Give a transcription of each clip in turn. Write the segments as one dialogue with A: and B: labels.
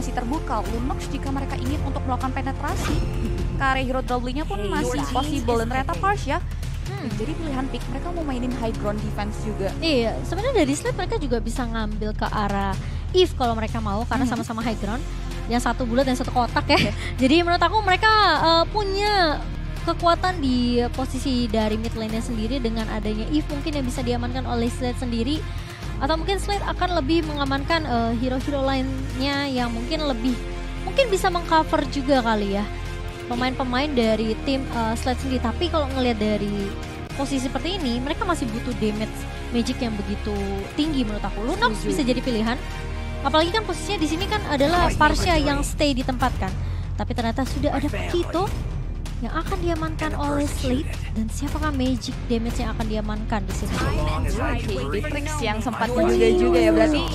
A: masih terbuka. Lunox jika mereka ingin untuk melakukan penetrasi ke area hero double-nya pun masih possible. Dan ternyata Parsh ya, jadi pilihan pick mereka mau mainin high ground defense juga.
B: Iya, sebenarnya dari Slate mereka juga bisa ngambil ke arah Eve kalau mereka mau, karena sama-sama high ground. Yang satu bulat dan satu kotak ya. Jadi menurut aku mereka punya kekuatan di posisi dari mid lane-nya sendiri dengan adanya Eve mungkin yang bisa diamankan oleh Slate sendiri. Atau mungkin Slate akan lebih mengamankan hero-hero lainnya yang mungkin bisa mengcover juga kali ya pemain-pemain dari tim Slate sendiri. Tapi kalau ngelihat dari posisi seperti ini, mereka masih butuh damage magic yang begitu tinggi menurut aku. Lunox bisa jadi pilihan. Apalagi kan posisinya di sini kan adalah Parsha yang stay di tempat kan. Tapi ternyata sudah ada Kito yang akan diamankan oleh Slate, dan siapakah magic damage yang akan diamankan di sini?
A: Bitrix yang sempat juga ya berarti.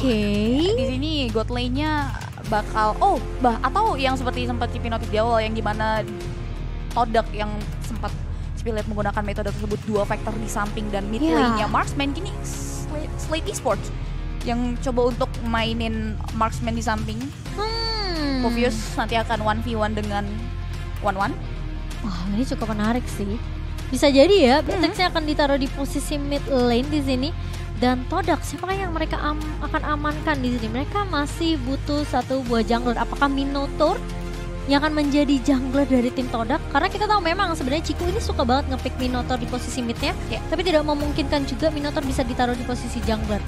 A: Di sini god lane-nya bakal atau yang sempat Cipi notif di awal yang dimana Todak yang sempat Cipi lihat menggunakan metode tersebut, dua factor di samping dan mid lane-nya Marksman. Kini Slate Esports yang coba untuk mainin Marksman di samping. Obvious nanti akan 1v1 dengan 1-1.
B: Wah, ini cukup menarik sih. Bisa jadi ya, Bitrix-nya akan ditaruh di posisi mid lane di sini. Dan Todak, siapakah yang mereka akan amankan di sini? Mereka masih butuh satu buah jungler. Apakah Minotaur yang akan menjadi jungler dari tim Todak? Karena kita tahu memang sebenarnya Ciku ini suka banget nge-pick Minotaur di posisi midnya. Tapi tidak memungkinkan juga Minotaur bisa ditaruh di posisi jungler.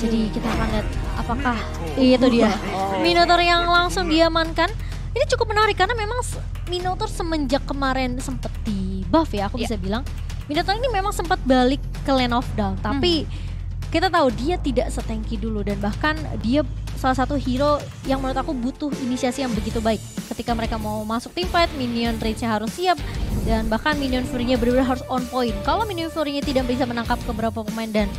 B: Jadi kita akan lihat apakah itu dia Minotaur yang langsung diamankan. Ini cukup menarik karena memang Minotaur semenjak kemarin sempat di buff ya, aku bisa bilang Minotaur ini memang sempat balik ke Land of Down, tapi kita tahu dia tidak setanky dulu, dan bahkan dia salah satu hero yang menurut aku butuh inisiasi yang begitu baik. Ketika mereka mau masuk teamfight, minion range-nya harus siap, dan bahkan minion fury-nya benar-benar harus on point. Kalau minion fury-nya tidak bisa menangkap beberapa pemain dan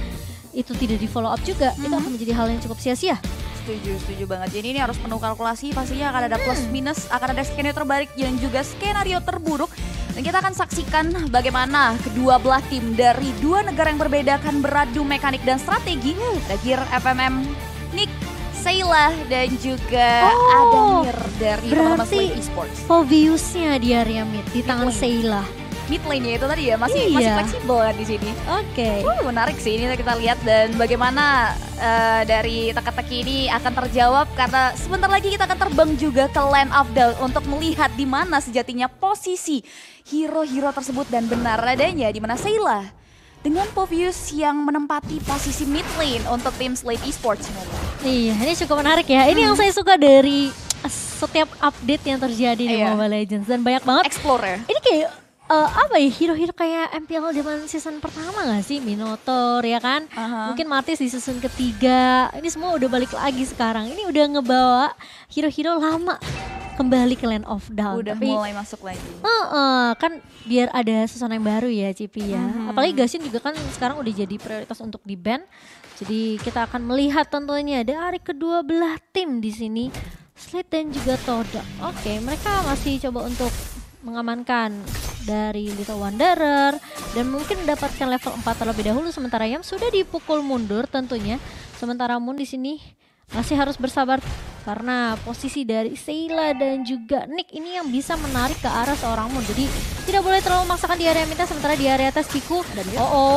B: itu tidak di follow up juga, itu akan menjadi hal yang cukup sia-sia.
A: Setuju banget. Jadi ini harus penuh kalkulasi, pastinya akan ada plus minus, akan ada skenario terbaik dan juga skenario terburuk. Dan kita akan saksikan bagaimana kedua belah tim dari dua negara yang berbeda akan beradu mekanik dan strategi. Gear FMM, Nick, Sayla, dan juga Adamir dari teman-teman Slate Esports.
B: Foviusnya di area mid di tangan Sayla.
A: Mid lane-nya itu tadi ya masih fleksibel kan di sini. Menarik sih ini kita lihat, dan bagaimana dari teka-teki ini akan terjawab karena sebentar lagi kita akan terbang juga ke Land of Down untuk melihat di mana sejatinya posisi hero-hero tersebut, dan benar adanya di mana Sayla dengan Povius yang menempati posisi mid lane untuk tim Slate Esports.
B: Iya, ini cukup menarik ya. Ini yang saya suka dari setiap update yang terjadi di Mobile Legends, dan banyak banget
A: explore ya.
B: Ini kayak hero-hero kayak MPL zaman season pertama gak sih? Minotaur ya kan? Mungkin Martis di season ketiga. Ini semua udah balik lagi sekarang. Ini udah ngebawa hero-hero lama kembali ke Land of Down.
A: Udah mulai masuk lagi.
B: Kan biar ada suasana yang baru ya Cipi ya. Apalagi Gashin juga kan sekarang udah jadi prioritas untuk di-ban. Jadi kita akan melihat tentunya dari kedua belah tim di sini. Slate dan juga Todak. Mereka masih coba untuk mengamankan dari Little Wanderer dan mungkin mendapatkan level 4 terlebih dahulu, sementara Yam sudah dipukul mundur tentunya. Sementara Moon di sini masih harus bersabar karena posisi dari Sayla dan juga Nick ini yang bisa menarik ke arah seorang Moon. Jadi tidak boleh terlalu memaksakan di area minta, sementara di area atas Kiku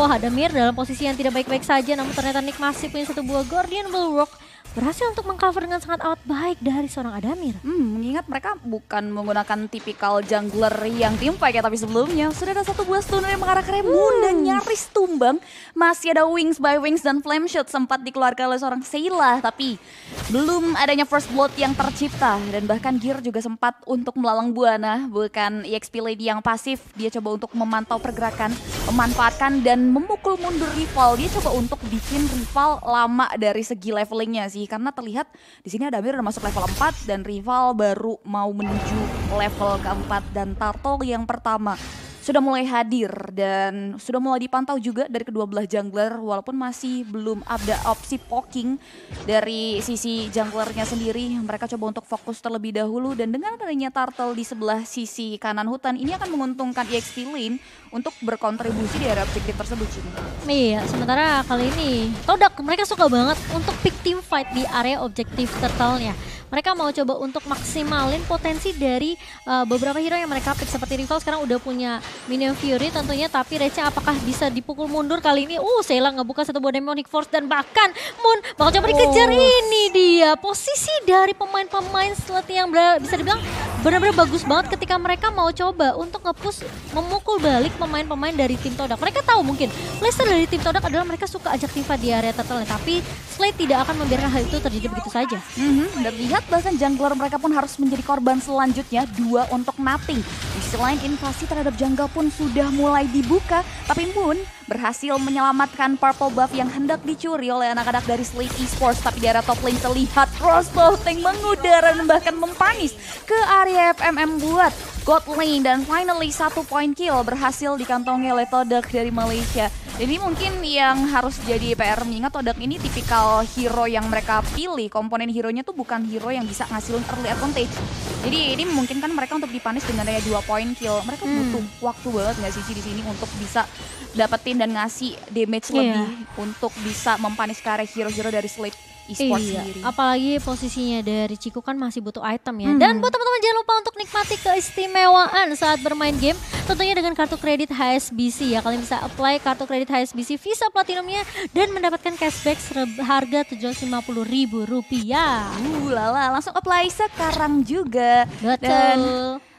B: Hadamir dalam posisi yang tidak baik-baik saja, namun ternyata Nick masih punya satu buah Guardian Bulwark, berhasil untuk mengcover dengan sangat amat baik dari seorang Adamir.
A: Mengingat mereka bukan menggunakan tipikal jungler yang teamfight ya, tapi sebelumnya sudah ada satu buah stunner yang mengarah ke Moon dan nyaris tumbang. Masih ada Wings by Wings dan Flame Shot sempat dikeluarkan oleh seorang Sayla, tapi belum adanya first blood yang tercipta, dan bahkan Gear juga sempat untuk melalang buana, bukan EXP Lady yang pasif. Dia coba untuk memantau pergerakan, memanfaatkan dan memukul mundur rival. Dia coba untuk bikin rival lama dari segi levelingnya sih, karena terlihat di sini Adamir udah masuk level 4 dan rival baru mau menuju level keempat, dan Turtle yang pertama sudah mulai hadir dan sudah mulai dipantau juga dari kedua belah jungler, walaupun masih belum ada opsi poking dari sisi junglernya sendiri. Mereka coba untuk fokus terlebih dahulu, dan dengan adanya Turtle di sebelah sisi kanan hutan ini akan menguntungkan EXP Lane untuk berkontribusi di area objektif tersebut.
B: Iya, sementara kali ini Todak mereka suka banget untuk pick team fight di area objektif turtle-nya. mereka mau coba untuk maksimalin potensi dari beberapa hero yang mereka pick. Seperti rival sekarang udah punya Minion Fury tentunya, tapi Recha apakah bisa dipukul mundur kali ini? Sela ngebuka satu buah Demonic Force dan bahkan Moon bakal coba dikejar. Ini dia posisi dari pemain-pemain Slate yang bisa dibilang benar-benar bagus banget ketika mereka mau coba untuk nge-push memukul balik pemain-pemain dari tim Todak. Mereka tahu mungkin playstyle dari tim Todak adalah mereka suka ajak teamfight di area turtle, tapi Slate tidak akan membiarkan hal itu terjadi begitu saja.
A: Dan lihat bahkan jungler mereka pun harus menjadi korban selanjutnya, 2 untuk nothing. Di sisi lain invasi terhadap jungle pun sudah mulai dibuka, tapi Moon berhasil menyelamatkan purple buff yang hendak dicuri oleh anak-anak dari Slate Esports. Tapi di area top lane terlihat crossbow tank mengudara dan bahkan mempanis ke area FMM buat God lane, dan finally 1 point kill berhasil dikantongi oleh Todak dari Malaysia. Ini mungkin yang harus jadi PR, mengingat Todak ini tipikal hero yang mereka pilih. Komponen hero-nya tuh bukan hero yang bisa ngasilin early advantage. Jadi ini memungkinkan mereka untuk dipanis dengan daya 2 point kill. Mereka butuh waktu banget nggak sih di sini untuk bisa dapetin dan ngasih damage lebih untuk bisa mempanis ke area hero-hero dari Slate Esports sendiri.
B: Apalagi posisinya dari Ciku kan masih butuh item ya. Dan buat teman-teman jangan lupa untuk nikmati keistimewaan saat bermain game. Tentunya dengan kartu kredit HSBC ya. Kalian bisa apply kartu kredit HSBC Visa Platinumnya dan mendapatkan cashback harga Rp750.000.
A: Lala, langsung apply sekarang juga.
B: Betul.
A: Dan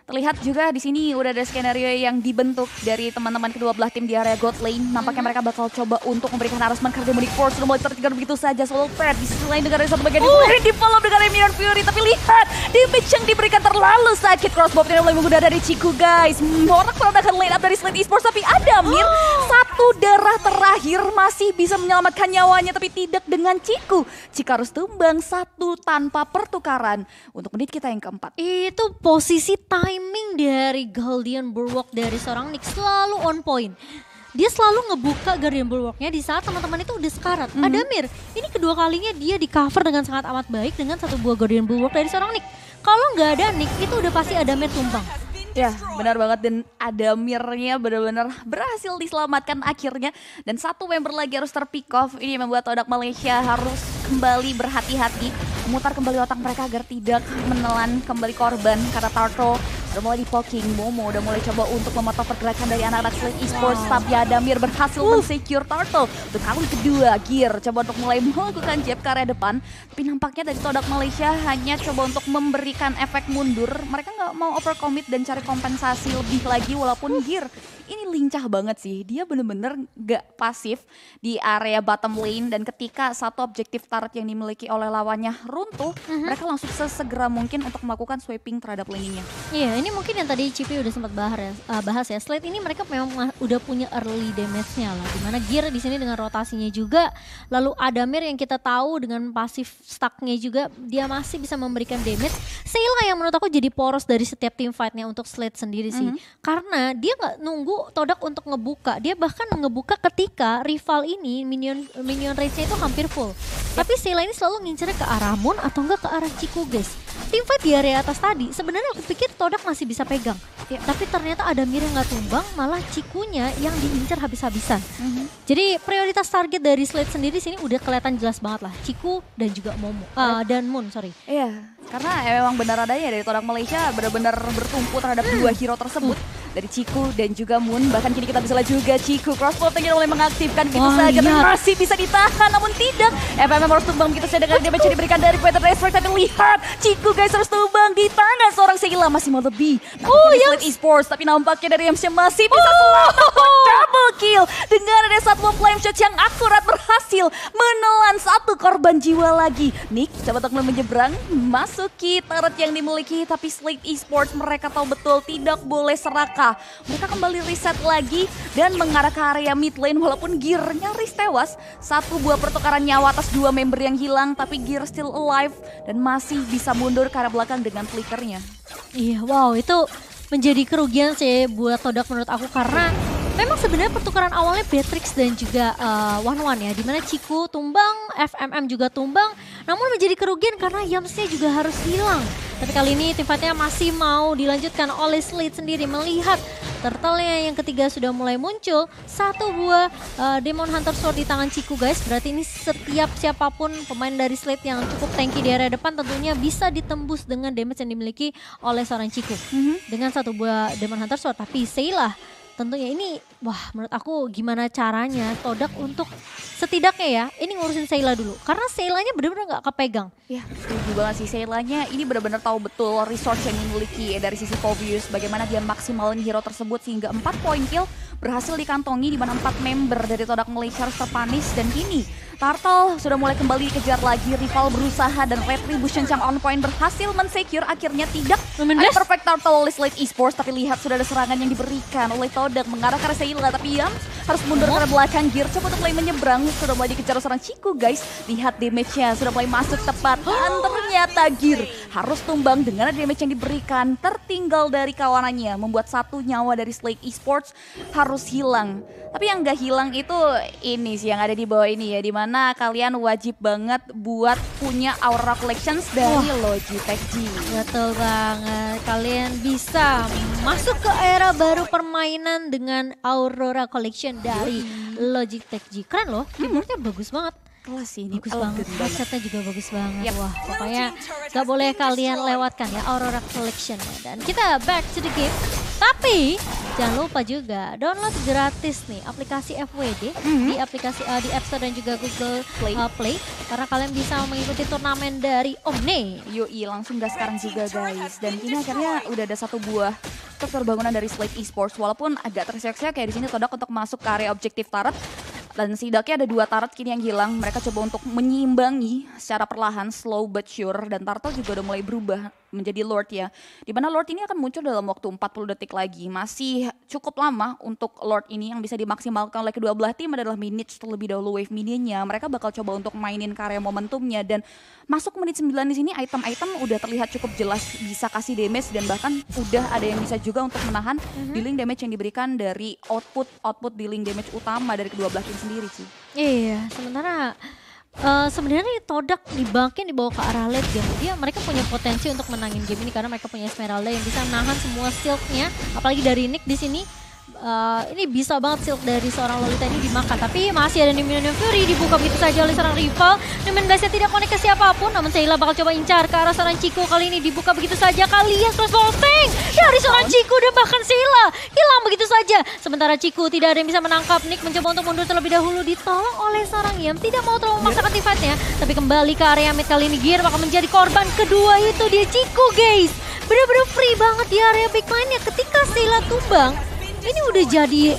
A: terlihat juga di sini udah ada skenario yang dibentuk dari teman-teman kedua belah tim di area God lane. Nampaknya mereka bakal coba untuk memberikan harassment karena Demonic Force sudah mulai tertinggal begitu saja. Solo Pet di sisi lain dengan satu bagian di follow dengan Minion Fury. Tapi lihat damage yang diberikan terlalu sakit. Crossbow ini mulai mengudara dari Ciku guys. Morak meredakan lane up dari Slate Esports, tapi Adamir satu darah terakhir masih bisa menyelamatkan nyawanya, tapi tidak dengan Ciku. Ciku harus tumbang 1 tanpa pertukaran untuk menit kita yang keempat.
B: Itu posisi timing dari Guardian Bulwark dari seorang Nick selalu on point. Dia selalu ngebuka Guardian Bulwark-nya di saat teman-teman itu udah sekarat. Adamir, ini kedua kalinya dia di cover dengan sangat amat baik dengan satu buah Guardian Bulwark dari seorang Nick. Kalau nggak ada Nick, itu udah pasti Adamir tumbang.
A: Ya, benar banget, dan Adamirnya benar-benar berhasil diselamatkan akhirnya. Dan 1 member lagi harus terpick off. Ini membuat Todak Malaysia harus kembali berhati-hati, memutar kembali otak mereka agar tidak menelan kembali korban karena Turtle udah mulai di-poking. Momo udah mulai coba untuk memotong pergerakan dari anak-anak Slate Esports, tapi Adamir berhasil men-secure Turtle. Untuk kali kedua, Gear coba untuk mulai melakukan jab ke area depan, tapi nampaknya dari Todak Malaysia hanya coba untuk memberikan efek mundur. Mereka nggak mau overcommit dan cari kompensasi lebih lagi, walaupun Gear ini lincah banget sih. Dia bener-bener gak pasif di area bottom lane, dan ketika satu objektif turret yang dimiliki oleh lawannya runtuh, mereka langsung sesegera mungkin untuk melakukan sweeping terhadap laningnya.
B: Iya, ini mungkin yang tadi Cipi udah sempat bahas ya. Slate ini mereka memang udah punya early damage-nya lah. Dimana Gear di sini dengan rotasinya juga, lalu Adamir yang kita tahu dengan pasif stack-nya juga dia masih bisa memberikan damage. Sela yang menurut aku jadi poros dari setiap team fight-nya untuk Slate sendiri sih. Karena dia nggak nunggu Todak untuk ngebuka, dia bahkan ngebuka ketika rival ini minion range-nya itu hampir full. Tapi Sela ini selalu ngincernya ke arah Moon atau enggak ke arah Ciku guys. Teamfight di area atas tadi sebenarnya aku pikir Todak masih bisa pegang, tapi ternyata Adamir yang nggak tumbang, malah Cikunya yang diincar habis-habisan. Jadi prioritas target dari Slate sendiri sini udah kelihatan jelas banget lah, Ciku dan juga Momo dan Moon, sorry.
A: Iya, karena memang benar adanya dari Todak Malaysia benar-benar bertumpu terhadap 2 hero tersebut. Dari Ciku dan juga Moon, bahkan kini kita bisa lihat juga Ciku crossbow tinggi mulai mengaktifkan gitu saja, dan masih bisa ditahan, namun tidak. FMM harus tumbang begitu saja dengan damage yang diberikan dari Peter Respect, tapi lihat Ciku guys harus tumbang di tangan seorang Sela, masih mau lebih. Slate Esports, tapi nampaknya dari Yamcha masih bisa selamat double kill dengan ada satu flame shot yang akurat berhasil menelan 1 korban jiwa lagi. Nick coba untuk menyeberang, masuki turret yang dimiliki, tapi Slate Esports mereka tahu betul tidak boleh serakah. Mereka kembali reset lagi dan mengarah ke area mid lane, walaupun Gear nyaris tewas. 1 buah pertukaran nyawa atas 2 member yang hilang, tapi Gear still alive dan masih bisa mundur ke arah belakang dengan flickernya.
B: Iya, wow, itu menjadi kerugian sih buat Todak menurut aku, karena memang sebenarnya pertukaran awalnya Beatrix dan juga One-One ya, dimana Ciku tumbang, FMM juga tumbang, namun menjadi kerugian karena Yamsnya juga harus hilang. Tapi kali ini tim fight-nya masih mau dilanjutkan oleh Slate sendiri, melihat Turtle-nya yang ketiga sudah mulai muncul. Satu buah Demon Hunter Sword di tangan Ciku guys. Berarti ini setiap siapapun pemain dari Slate yang cukup tanky di area depan tentunya bisa ditembus dengan damage yang dimiliki oleh seorang Ciku. Dengan satu buah Demon Hunter Sword. Tapi Sayla tentunya ini, wah menurut aku gimana caranya Todak untuk setidaknya ya, ini ngurusin Sayla dulu. Karena Saylanya bener-bener gak kepegang.
A: Ya, setuju banget sih. Saylanya ini benar-benar tahu betul resource yang dimiliki dari sisi Povius. Bagaimana dia maksimalin hero tersebut sehingga 4 poin kill berhasil dikantongi, di mana 4 member dari Todak Malaysia harus terpanis. Dan kini Turtle sudah mulai kembali dikejar lagi, rival berusaha dan Retribution yang on point berhasil men-secure, akhirnya tidak ada perfect Turtle oleh Slate Esports, tapi lihat sudah ada serangan yang diberikan oleh Todak mengarah ke Sayla, tapi Yams harus mundur ke belakang, Gear coba untuk mulai menyeberang, sudah mulai dikejar seorang Ciku guys, lihat damage-nya sudah mulai masuk tepat, dan ternyata Gear harus tumbang dengan damage yang diberikan, tertinggal dari kawanannya, membuat satu nyawa dari Slate Esports harus hilang. Tapi yang gak hilang itu ini sih yang ada di bawah ini ya, dimana kalian wajib banget buat punya Aurora Collections dari Logitech G.
B: Betul banget, kalian bisa masuk ke era baru permainan dengan Aurora Collection dari Logitech G. Keren loh, keyboardnya bagus banget.
A: Kelas sih, ini
B: Bagus banget, headsetnya juga bagus banget.
A: Yep.
B: Wah, pokoknya gak boleh kalian lewatkan ya Aurora Collection. Dan kita back to the game. Tapi jangan lupa juga download gratis nih aplikasi FWD di aplikasi di App Store dan juga Google Play karena kalian bisa mengikuti turnamen dari Omne.
A: Yoi, langsung gas sekarang juga guys. Dan ini akhirnya udah ada satu buah terbangunan dari Slate Esports, walaupun agak terseok-seok kayak di sini Todak untuk masuk ke area objektif turret. Dan setidaknya ada 2 turret kini yang hilang. Mereka coba untuk menyeimbangi secara perlahan, slow but sure. Dan Turtle juga udah mulai berubah menjadi Lord ya. Dimana Lord ini akan muncul dalam waktu 40 detik lagi. Masih cukup lama untuk Lord ini, yang bisa dimaksimalkan oleh kedua belah tim adalah minutes terlebih dahulu wave minionnya. Mereka bakal coba untuk mainin karya momentumnya. Dan masuk menit 9 di sini item-item udah terlihat cukup jelas bisa kasih damage. Dan bahkan udah ada yang bisa juga untuk menahan dealing damage yang diberikan dari output dealing damage utama dari kedua belah tim sendiri sih.
B: Iya, sementara sebenarnya Todak dibangkin dibawa ke arah late game. Mereka punya potensi untuk menangin game ini karena mereka punya Esmeralda yang bisa menahan semua shieldnya, apalagi dari Nick di sini. Ini bisa banget shield dari seorang Lolita ini dimakan, tapi masih ada Minion Fury dibuka begitu saja oleh seorang rival. Nemen Blast tidak connect ke siapapun, namun Sayla bakal coba incar ke arah seorang Ciku. Kali ini dibuka begitu saja, kalian cross bolting dari seorang Ciku dan bahkan Sayla hilang begitu saja. Sementara Ciku tidak ada yang bisa menangkap. Nick mencoba untuk mundur terlebih dahulu, ditolong oleh seorang Yam, tidak mau terlalu memaksakan teamfight-nya, tapi kembali ke area mid. Kali ini Gear bakal menjadi korban kedua, itu dia Ciku guys. Bener-bener free banget di area big mine-nya. Ketika Sayla tumbang, ini udah jadi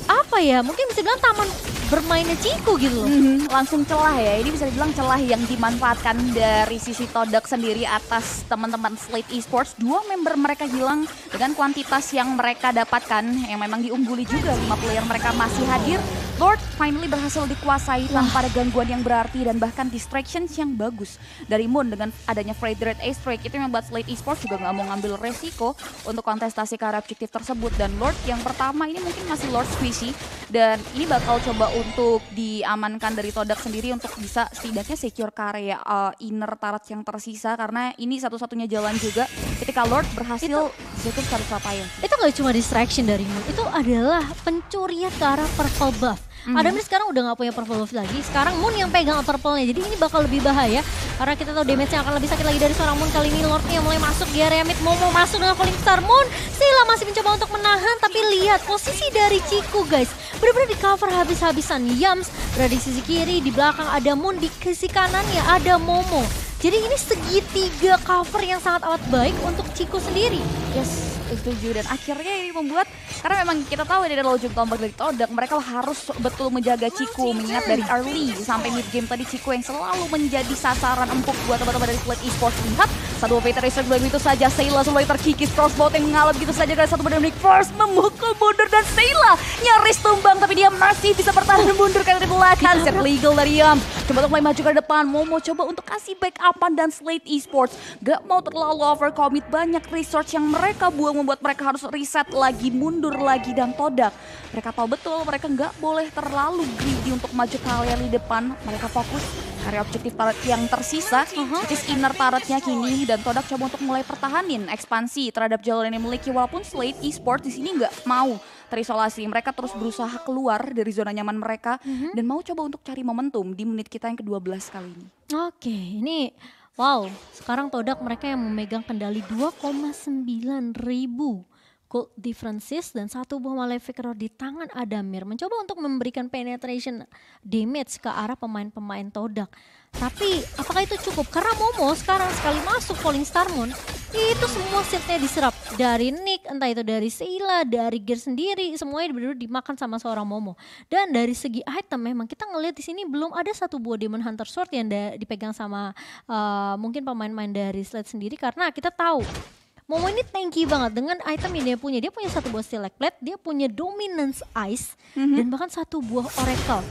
B: apa ya, mungkin bisa bilang taman bermainnya Ciku gitu loh.
A: Langsung celah ya, ini bisa dibilang celah yang dimanfaatkan dari sisi Todak sendiri atas teman-teman Slate Esports. 2 member mereka hilang dengan kuantitas yang mereka dapatkan yang memang diungguli juga, 5 player mereka masih hadir. Lord finally berhasil dikuasai tanpa ada gangguan yang berarti dan bahkan distractions yang bagus dari Moon. Dengan adanya Fredred A-Strike itu yang membuat Slate Esports juga nggak mau ngambil resiko untuk kontestasi ke arah objektif tersebut. Dan Lord yang pertama ini mungkin masih Lord Squishy, dan ini bakal coba untuk diamankan dari Todak sendiri untuk bisa setidaknya secure ke area inner turret yang tersisa, karena ini satu-satunya jalan juga ketika Lord berhasil secure secara Sapphire.
B: Itu nggak cuma distraction dari Moon, itu adalah pencurian ke arah purple buff. Adam ini sekarang udah gak punya purple buff lagi. Sekarang Moon yang pegang purple-nya. Jadi ini bakal lebih bahaya karena kita tahu damage-nya akan lebih sakit lagi dari seorang Moon. Kali ini Lord-nya mulai masuk di area mid. Momo masuk dengan Falling Star. Moon Sayla masih mencoba untuk menahan, tapi lihat posisi dari Ciku guys, benar-benar di cover habis-habisan. Yams berada di sisi kiri, di belakang ada Moon, di sisi kanannya ada Momo. Jadi ini segitiga cover yang sangat amat baik untuk Ciku sendiri.
A: Yes, setuju. Dan akhirnya ini membuat, karena memang kita tahu ini adalah ujung tombak dari Todak, mereka harus betul menjaga Ciku. Mengingat dari early sampai mid game tadi Ciku yang selalu menjadi sasaran empuk buat teman-teman dari Slate Esports. Lihat satu Vader Racer begitu saja, Sayla mulai terkikis, crossbow yang mengalah begitu saja dari satu badan Nick First memukul mundur dan Sayla nyaris tumbang, tapi dia masih bisa bertahan mundur karena di belakang. Set legal dari Yam coba untuk mulai maju ke depan. Momo coba untuk kasih backupan dan Slate Esports gak mau terlalu overcommit, banyak resource yang mereka buang membuat mereka harus reset lagi, mundur lagi. Dan Todak mereka tahu betul mereka nggak boleh terlalu greedy untuk maju ke area di depan. Mereka fokus area objektif turret yang tersisa, which is inner turretnya kini, dan Todak coba untuk mulai pertahanin ekspansi terhadap jalur yang dimiliki, walaupun Slate Esports di sini nggak mau terisolasi. Mereka terus berusaha keluar dari zona nyaman mereka dan mau coba untuk cari momentum di menit kita yang ke-12 kali ini.
B: Oke, ini wow, sekarang Todak mereka yang memegang kendali 2,9 ribu gold differences dan satu buah Malefic Roar di tangan Adamir mencoba untuk memberikan penetration damage ke arah pemain-pemain Todak. Tapi apakah itu cukup? Karena Momo sekarang sekali masuk Falling Star Moon itu semua setnya diserap dari Nick, entah itu dari Seila, dari Gear sendiri, semuanya benar-benar dimakan sama seorang Momo. Dan dari segi item memang kita ngelihat di sini belum ada satu buah Demon Hunter Sword yang dipegang sama mungkin pemain-pemain dari Slate sendiri, karena kita tahu Momo ini tanky banget dengan item yang dia punya. Dia punya satu buah Select Blade, dia punya Dominance Ice, dan bahkan satu buah Oracle.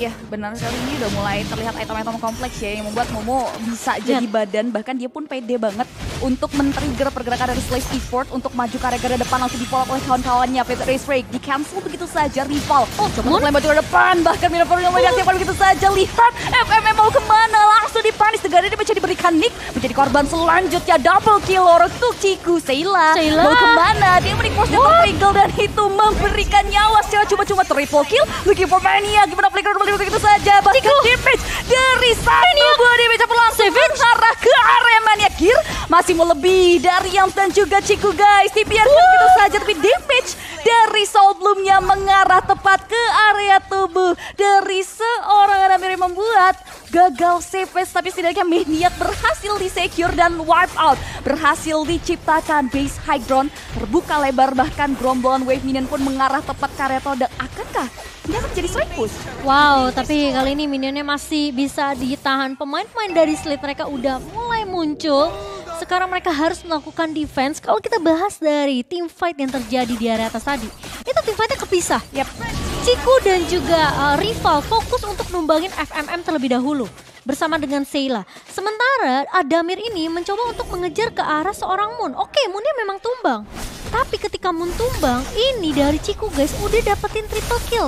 A: Ya benar sekali, ini udah mulai terlihat item-item kompleks ya yang membuat Momo bisa jadi badan, bahkan dia pun pede banget untuk men-trigger pergerakan dari Slate Esports untuk maju ke area depan, langsung di-follow oleh kawan-kawannya. Peter Race Break di-cancel begitu saja, rival coba mulai maju ke depan, bahkan Minotaur yang diaktifkan begitu saja. Lihat FMM mau kemana, langsung dipanis, negara dia bisa diberikan Nick, menjadi korban selanjutnya. Double kill untuk Ciku. Seila mau kemana, dia menikmati trigger dan itu memberikan nyawa secara cuma-cuma. Triple kill, looking for Mania, gimana flicker begitu saja, bahkan damage dari satu buah damage langsung mengarah ke area Mania. Gear masih mau lebih dari Yams dan juga Ciku guys, dibiarkan begitu saja, tapi damage dari Soul Bloom-nya mengarah tepat ke area tubuh dari seorang Adamir yang membuat gagal save face, tapi setidaknya Maniac berhasil di-secure dan wipe out, berhasil diciptakan base high ground, terbuka lebar, bahkan gerombolan wave minion pun mengarah tepat ke area Todak. Akankah dia akan jadi strike push?
B: Wow, tapi kali ini minionnya masih bisa ditahan. Pemain-pemain dari Slate mereka udah mulai muncul. Sekarang mereka harus melakukan defense. Kalau kita bahas dari team fight yang terjadi di area atas tadi, itu team fightnya kepisah. Ciku dan juga rival fokus untuk numbangin FMM terlebih dahulu bersama dengan Seila. Sementara Adamir ini mencoba untuk mengejar ke arah seorang Moon. Oke, Moonnya memang tumbang. Tapi ketika Moon tumbang, ini dari Ciku guys udah dapetin triple kill.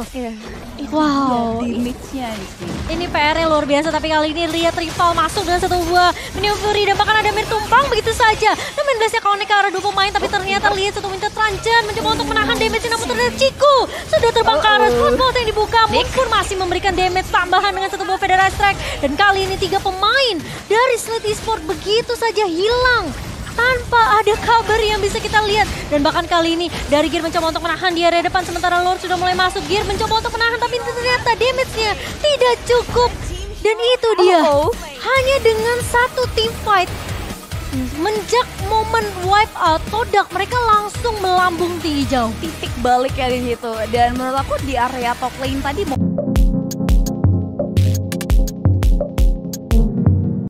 B: Wow, ini PR-nya luar biasa, tapi kali ini lihat rival masuk dengan satu buah Minion Fury dan bahkan Adamir tumpang begitu saja. Dan main blast-nya connect ke arah dua pemain, tapi ternyata lihat satu Winter Tranchen mencoba untuk menahan damage, namun ternyata Ciku sudah terbang ke arah slot yang dibuka. Moon pun masih memberikan damage tambahan dengan satu buah Federal Strike, dan kali ini 3 pemain dari Slate Esports begitu saja hilang tanpa ada kabar yang bisa kita lihat. Dan bahkan kali ini dari Gear mencoba untuk menahan di area depan, sementara Lord sudah mulai masuk. Gear mencoba untuk menahan, tapi ternyata damage-nya tidak cukup. Dan itu dia, hanya dengan satu team fight menjak momen wipe out Todak, mereka langsung melambung tinggi jauh.
A: Titik balik ya di situ. Dan menurut aku di area top lane tadi